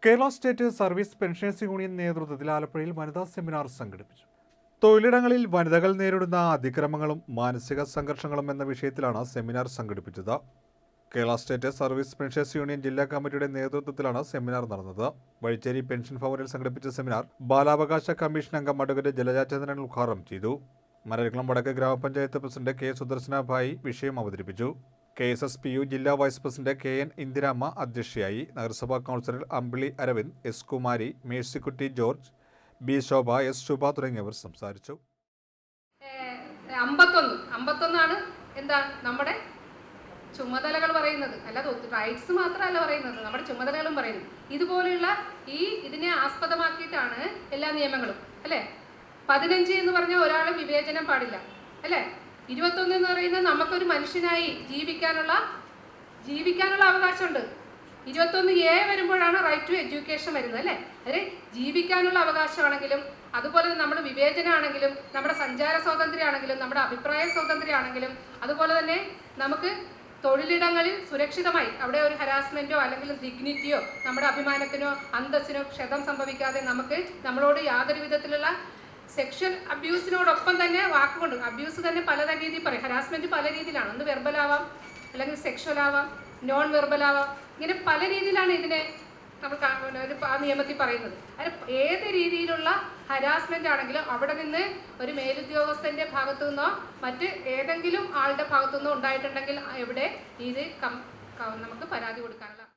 Kerala state service pensioners union നേതൃത്വത്തിൽ ആലപ്പുഴയിൽ വനിതാ സെമിനാർ സംഘടിപ്പിച്ചു. തൊഴിലിടങ്ങളിൽ വനിതകൾ നേരിടുന്ന അതിക്രമങ്ങളും മാനസിക സംഘർഷങ്ങളും എന്ന വിഷയത്തിലാണ് സെമിനാർ സംഘടിപ്പിച്ചത്. Kerala state service pensioners union ജില്ലാ കമ്മിറ്റിയുടെ നേതൃത്വത്തിലാണ് സെമിനാർ നടന്നത്. വഴിച്ചേരി പെൻഷൻ ഭവനിൽ സംഘടിപ്പിച്ച സെമിനാർ ബാലാവകാശ കമ്മീഷൻ അംഗം അഡ്വക്കേറ്റ് ജലജാചന്ദ്രൻ ഉദ്ഘാടനം ചെയ്തു. മരവിക്കുളം വടക്ക് ഗ്രാമപഞ്ചായത്ത് പ്രസിഡന്റ് കെ സുദർശനഭായി വിഷയം അവതരിപ്പിച്ചു. KSSPU ജില്ലാ വൈസ് പ്രസിഡന്റ് KN ഇന്ദിരാമ്മ അധ്യക്ഷയായി. നഗരസഭാ councillor Ambili Aravind, S Kumari, Mercykutty George, B Shobha, S Shubha തുടങ്ങിയവർ സംസാരിച്ചു. 51 എന്താ നമ്മുടെ ചുമതലകൾ പറയുന്നത്, അല്ലാതെ റൈറ്റ്സ് മാത്രമല്ല പറയുന്നത്, നമ്മുടെ ചുമതലകളും പറയുന്നത്. ഇതുപോലെയുള്ള ഇതിനെ ആസ്പദമാക്കിയിട്ടാണ് എല്ലാ നിയമങ്ങളും, അല്ലേ? 15 എന്ന് പറഞ്ഞാൽ ഒരാളും വിവേചനം പാടില്ല, അല്ലേ? 21 എന്ന് പറയുന്നത് നമുക്കൊരു മനുഷ്യനായി ജീവിക്കാനുള്ള അവകാശമുണ്ട്. 21A വരുമ്പോഴാണ് റൈറ്റ് ടു എഡ്യൂക്കേഷൻ വരുന്നത്, അല്ലേ? അതായത് ജീവിക്കാനുള്ള അവകാശമാണെങ്കിലും, അതുപോലെ നമ്മൾ വിവേചനമാണെങ്കിലും, നമ്മുടെ സഞ്ചാര സ്വാതന്ത്ര്യമാണെങ്കിലും, നമ്മുടെ അഭിപ്രായ സ്വാതന്ത്ര്യമാണെങ്കിലും, അതുപോലെ തന്നെ നമുക്ക് തൊഴിലിടങ്ങളിൽ സുരക്ഷിതമായി അവിടെ ഒരു ഹരാസ്മെന്റോ അല്ലെങ്കിൽ ഡിഗ്നിറ്റിയോ നമ്മുടെ അഭിമാനത്തിനോ അന്തസ്സിനോ ക്ഷതം സംഭവിക്കാതെ നമുക്ക് നമ്മളോട് യാതൊരു വിധത്തിലുള്ള സെക്ഷൽ അബ്യൂസിനോടൊപ്പം തന്നെ വാക്കുകൊണ്ട് അബ്യൂസ് തന്നെ പല രീതിയിൽ പറയും. ഹരാസ്മെന്റ് പല രീതിയിലാണ്. ഒന്ന് വെർബൽ ആവാം, അല്ലെങ്കിൽ സെക്ഷൽ ആവാം, നോൺ വെർബൽ ആവാം. ഇങ്ങനെ പല രീതിയിലാണ് ഇതിനെ നമ്മൾ ആ നിയമത്തിൽ പറയുന്നത്. അതിന് ഏത് രീതിയിലുള്ള ഹരാസ്മെന്റ് ആണെങ്കിലും അവിടെ നിന്ന് ഒരു മേലുദ്യോഗസ്ഥന്റെ ഭാഗത്തു നിന്നോ മറ്റ് ഏതെങ്കിലും ആളുടെ ഭാഗത്തു നിന്നോ ഉണ്ടായിട്ടുണ്ടെങ്കിൽ എവിടെ ഇത് നമുക്ക് പരാതി കൊടുക്കാനുള്ള